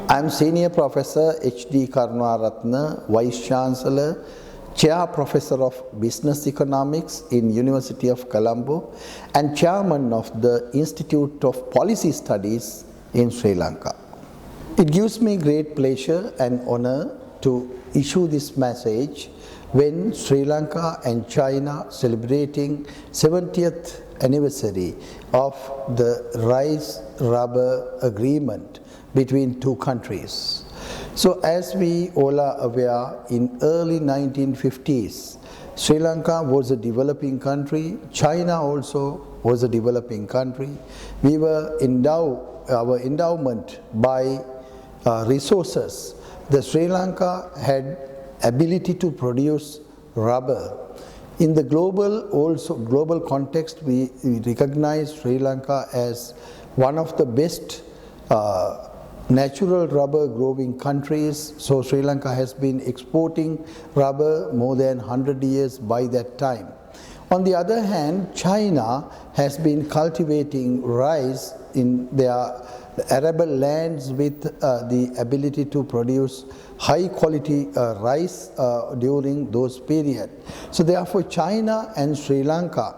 I am Senior Professor H.D. Karunarantne, Vice Chancellor, Chair Professor of Business Economics in University of Colombo and Chairman of the Institute of Policy Studies in Sri Lanka. It gives me great pleasure and honor to issue this message when Sri Lanka and China celebrating 70th anniversary of the rice-rubber agreement between two countries. So as we all are aware, in early 1950s, Sri Lanka was a developing country, China also was a developing country. We were our endowment by resources. The Sri Lanka had ability to produce rubber. In the global context, we recognize Sri Lanka as one of the best natural rubber growing countries. So Sri Lanka has been exporting rubber more than 100 years by that time. On the other hand, China has been cultivating rice in their arable lands with the ability to produce high quality rice during those periods. So therefore China and Sri Lanka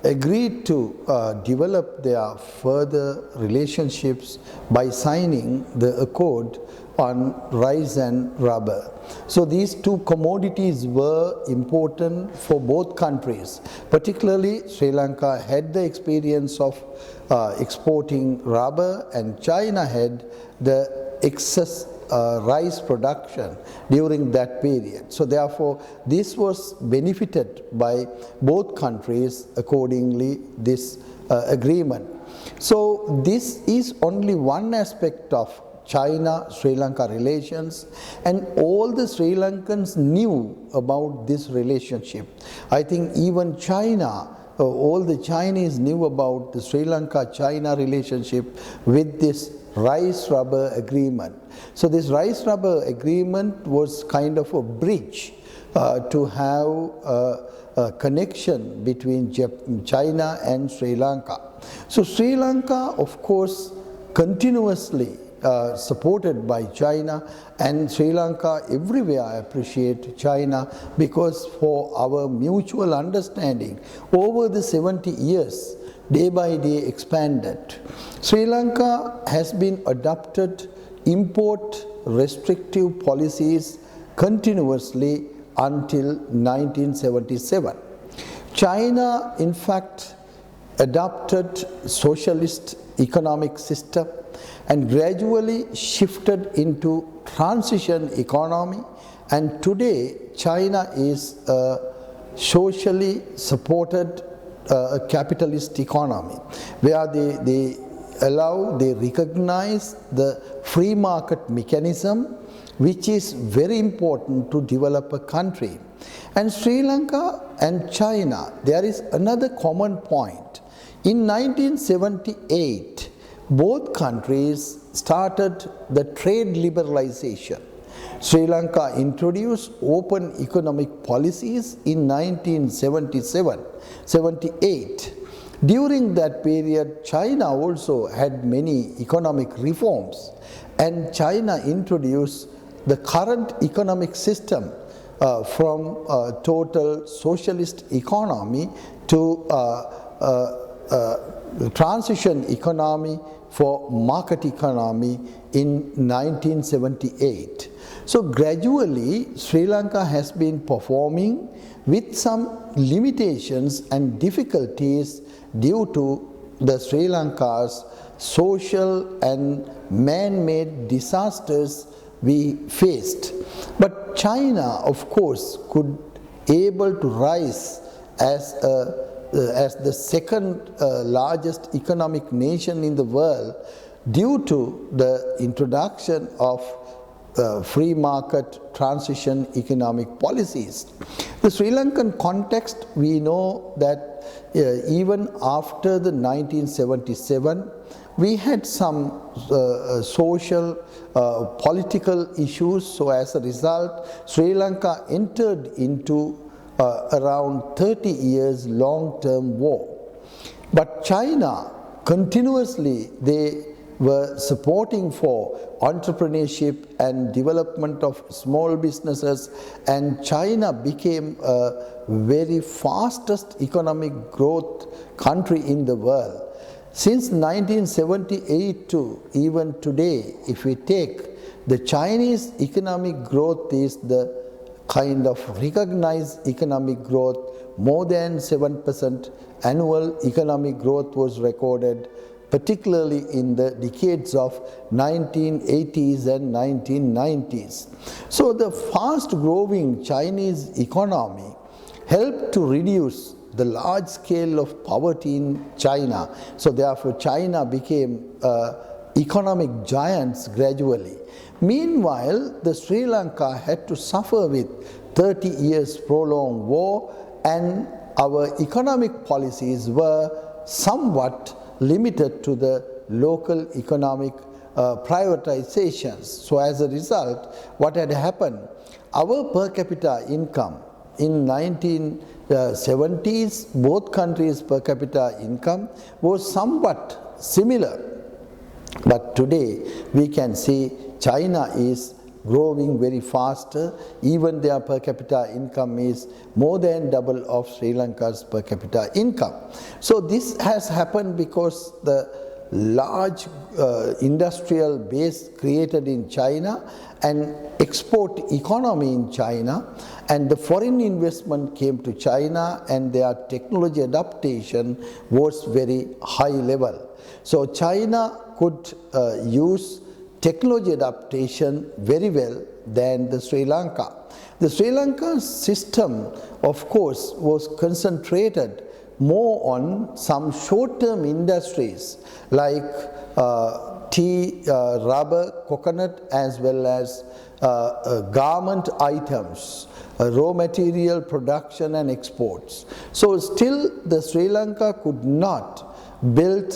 agreed to develop their further relationships by signing the accord on rice and rubber. So these two commodities were important for both countries. Particularly Sri Lanka had the experience of exporting rubber and China had the excess rice production during that period. So therefore this was benefited by both countries accordingly, this agreement. So this is only one aspect of China-Sri Lanka relations, and all the Sri Lankans knew about this relationship. I think even China, all the Chinese knew about the Sri Lanka-China relationship with this rice-rubber agreement. So this rice-rubber agreement was kind of a bridge to have a connection between China and Sri Lanka. So Sri Lanka, of course, continuously supported by China, and Sri Lanka everywhere appreciate China because for our mutual understanding over the 70 years, day by day expanded. Sri Lanka has been adopted import restrictive policies continuously until 1977. China, in fact, adopted socialist economic system and gradually shifted into transition economy, and today China is a socially supported a capitalist economy where they recognize the free market mechanism, which is very important to develop a country. And Sri Lanka and China, there is another common point. In 1978, both countries started the trade liberalization. Sri Lanka introduced open economic policies in 1977-78. During that period, China also had many economic reforms, and China introduced the current economic system from total socialist economy to transition economy for market economy in 1978. So gradually Sri Lanka has been performing with some limitations and difficulties due to the Sri Lanka's social and man-made disasters we faced. But China, of course, could able to rise as the second largest economic nation in the world due to the introduction of free market transition economic policies. The Sri Lankan context, we know that even after the 1977, we had some social, political issues. So as a result, Sri Lanka entered into around 30 years long-term war. But China continuously, they were supporting for entrepreneurship and development of small businesses, and China became a very fastest economic growth country in the world. Since 1978 to even today, if we take the Chinese economic growth is the kind of recognized economic growth, more than 7% annual economic growth was recorded, particularly in the decades of 1980s and 1990s. So the fast growing Chinese economy helped to reduce the large scale of poverty in China. So therefore China became economic giants gradually. Meanwhile, the Sri Lanka had to suffer with 30 years prolonged war, and our economic policies were somewhat limited to the local economic privatizations. So as a result, what had happened, our per capita income in 1970s, both countries' per capita income was somewhat similar. But today we can see China is growing very faster. Even their per capita income is more than double of Sri Lanka's per capita income. So this has happened because the large industrial base created in China and export economy in China, and the foreign investment came to China, and their technology adaptation was very high level. So China could use technology adaptation very well than the Sri Lanka. The Sri Lanka system, of course, was concentrated more on some short-term industries like tea, rubber, coconut, as well as garment items, raw material production and exports. So still the Sri Lanka could not build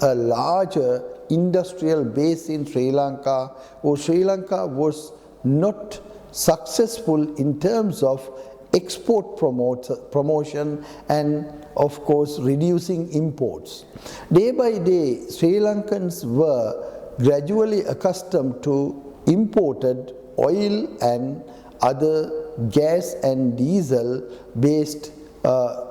a larger industrial base in Sri Lanka, or Sri Lanka was not successful in terms of export promotion and of course reducing imports. Day by day, Sri Lankans were gradually accustomed to imported oil and other gas and diesel based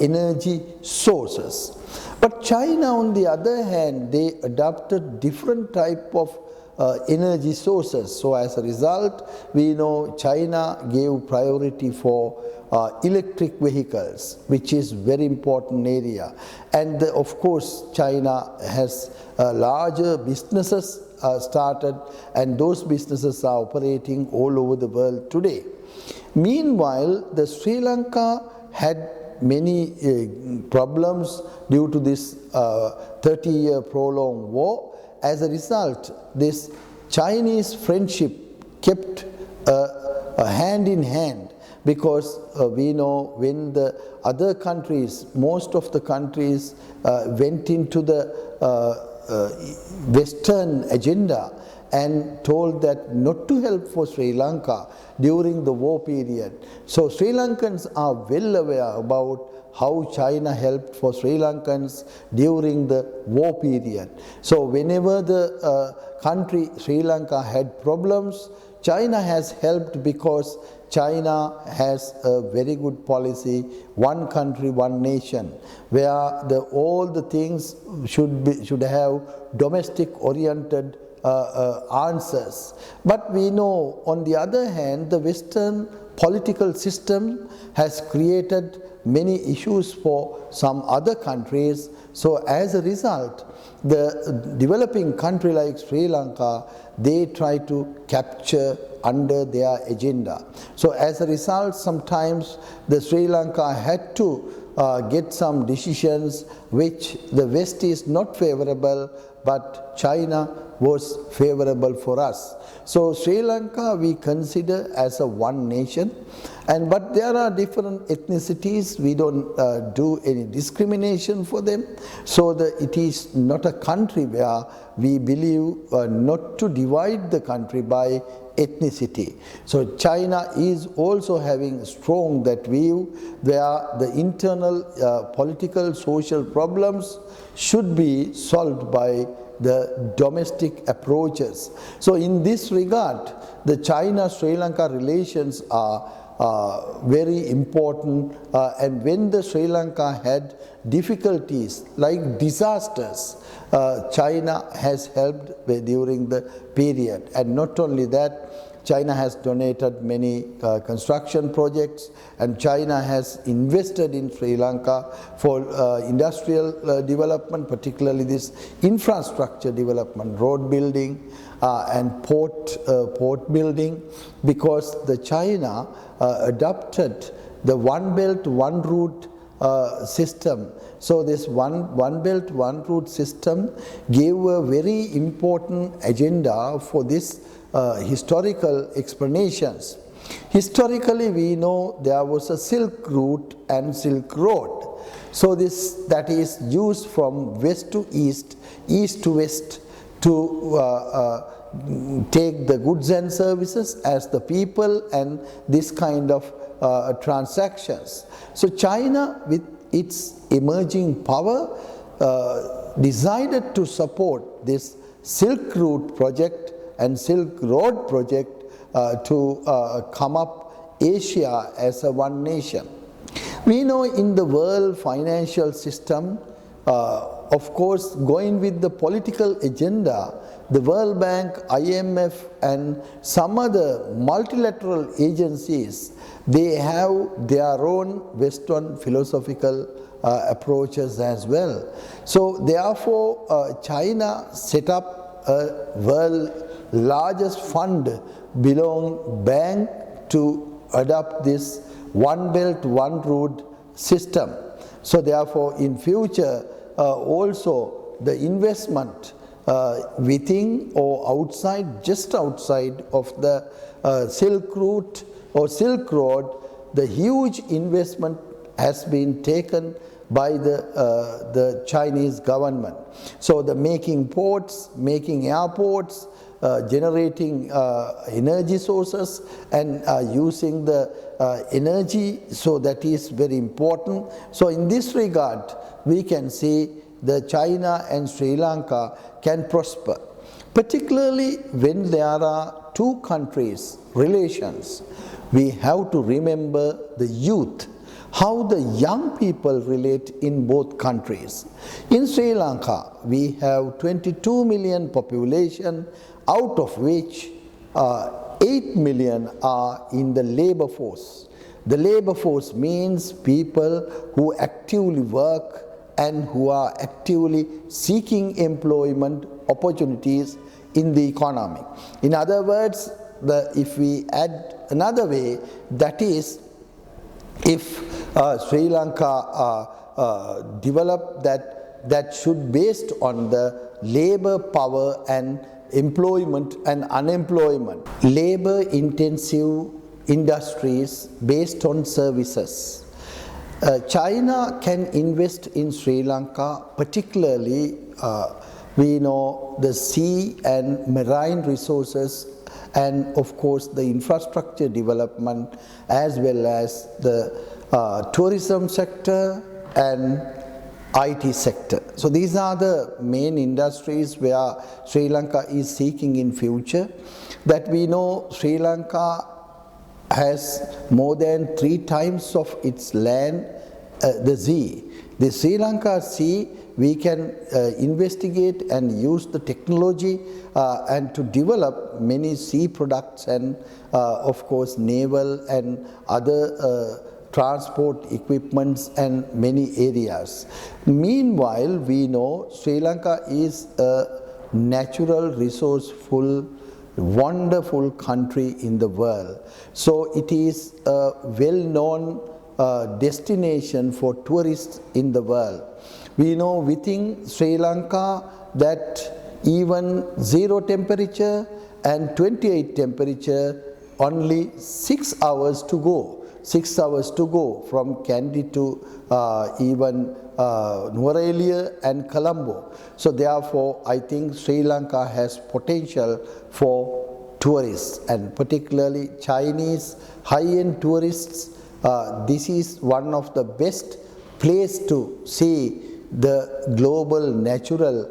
energy sources. But China, on the other hand, they adopted different type of energy sources. So as a result, we know China gave priority for electric vehicles, which is very important area. And of course, China has larger businesses started, and those businesses are operating all over the world today. Meanwhile, the Sri Lanka had many problems due to this 30-year prolonged war. As a result, this Chinese friendship kept hand in hand, because we know when the other countries, most of the countries went into the Western agenda and told that not to help for Sri Lanka during the war period. So Sri Lankans are well aware about how China helped for Sri Lankans during the war period. So whenever the country Sri Lanka had problems, China has helped, because China has a very good policy, one country, one nation, where all the things should have domestic oriented answers. But we know, on the other hand, the Western political system has created many issues for some other countries. So as a result, the developing country like Sri Lanka, they try to capture under their agenda. So as a result, sometimes the Sri Lanka had to get some decisions which the West is not favorable, but China was favorable for us. So Sri Lanka we consider as a one nation, but there are different ethnicities. We don't do any discrimination for them. So it is not a country where we believe not to divide the country by ethnicity. So China is also having strong that view where the internal political social problems should be solved by the domestic approaches. So in this regard, the China-Sri Lanka relations are very important, and when the Sri Lanka had difficulties like disasters, China has helped during the period. And not only that, China has donated many construction projects, and China has invested in Sri Lanka for industrial development, particularly this infrastructure development, road building and port building, because the China adopted the One Belt, One Route system. So this one belt, one route system gave a very important agenda for this historical explanations. Historically, we know there was a Silk Route and Silk Road. So that is used from west to east, east to west, to take the goods and services as the people and this kind of transactions. So China, with its emerging power, decided to support this Silk Route project and Silk Road project to come up Asia as a one nation. We know in the world financial system, of course, going with the political agenda, the World Bank, IMF and some other multilateral agencies, they have their own Western philosophical approaches as well. So therefore, China set up a world largest fund belong bank to adopt this One Belt, One Road system. So therefore, in future, also the investment within or outside, just outside of the Silk Route or Silk Road, the huge investment has been taken by the Chinese government. So the making ports, making airports, generating energy sources and using the energy, so that is very important. So in this regard, we can see the China and Sri Lanka can prosper, particularly when there are two countries relations. We have to remember the youth, how the young people relate in both countries. In Sri Lanka, we have 22 million population, out of which 8 million are in the labor force. The labor force means people who actively work and who are actively seeking employment opportunities in the economy. In other words, if we add another way, that is, if Sri Lanka develop that should based on the labor power and employment and unemployment, labor intensive industries based on services. China can invest in Sri Lanka, particularly we know the sea and marine resources, and of course the infrastructure development, as well as the tourism sector and IT sector. So these are the main industries where Sri Lanka is seeking in future. That we know Sri Lanka has more than 3 times of its land, the sea. The Sri Lanka Sea, we can investigate and use the technology and to develop many sea products and of course naval and other transport equipments and many areas. Meanwhile, we know Sri Lanka is a natural resourceful, wonderful country in the world. So it is a well-known destination for tourists in the world. We know within Sri Lanka that even 0 temperature and 28 temperature, only 6 hours to go. 6 hours to go from Kandy to even Nuwara and Colombo. So therefore, I think Sri Lanka has potential for tourists, and particularly Chinese high-end tourists. This is one of the best place to see the global natural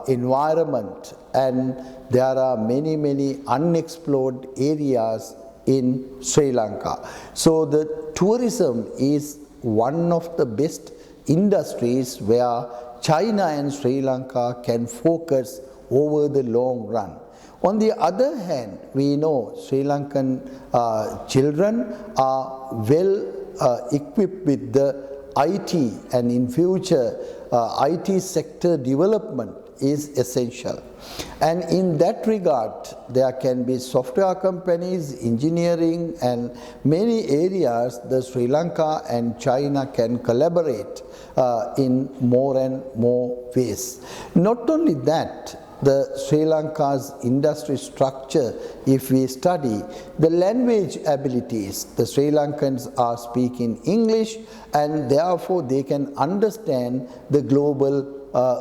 environment, and there are many unexplored areas in Sri Lanka. So the tourism is one of the best industries where China and Sri Lanka can focus over the long run. On the other hand, we know Sri Lankan children are well equipped with the IT, and in future IT sector development is essential. And in that regard, there can be software companies, engineering, and many areas that Sri Lanka and China can collaborate in more and more ways. Not only that, the Sri Lanka's industry structure, if we study the language abilities, the Sri Lankans are speaking English, and therefore they can understand the global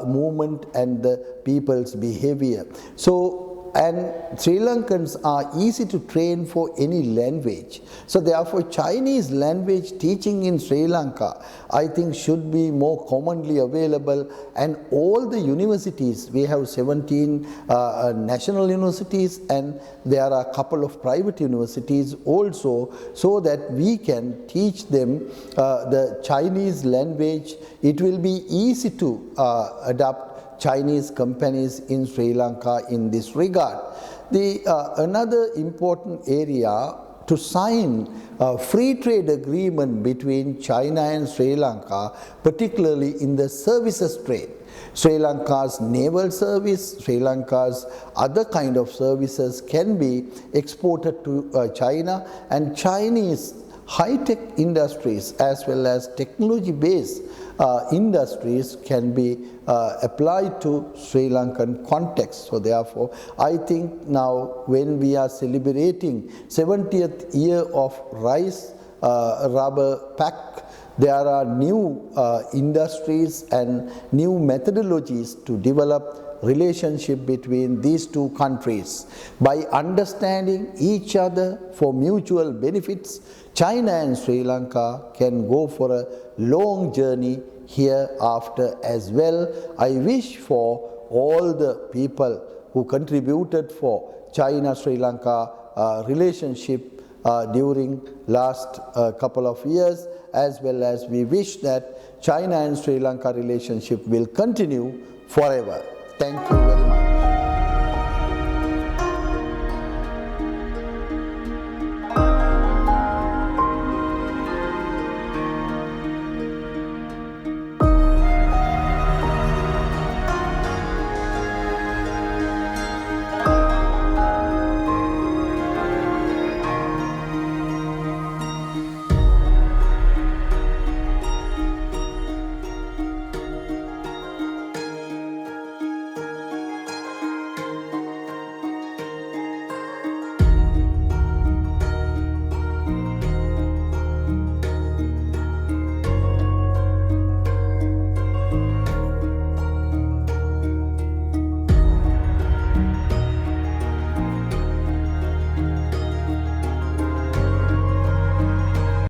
movement and the people's behavior. So, and Sri Lankans are easy to train for any language. So therefore Chinese language teaching in Sri Lanka, I think, should be more commonly available, and all the universities, we have 17 national universities, and there are a couple of private universities also, so that we can teach them the Chinese language. It will be easy to adopt Chinese companies in Sri Lanka in this regard. Another important area to sign a free trade agreement between China and Sri Lanka, particularly in the services trade. Sri Lanka's naval service, Sri Lanka's other kind of services can be exported to China, and Chinese high-tech industries as well as technology-based industries can be applied to Sri Lankan context. So therefore, I think now when we are celebrating 70th year of Rice Rubber Pact, there are new industries and new methodologies to develop relationship between these two countries. By understanding each other for mutual benefits, China and Sri Lanka can go for a long journey hereafter as well. I wish for all the people who contributed for China-Sri Lanka relationship during last couple of years, as well as we wish that China and Sri Lanka relationship will continue forever. Thank you very much.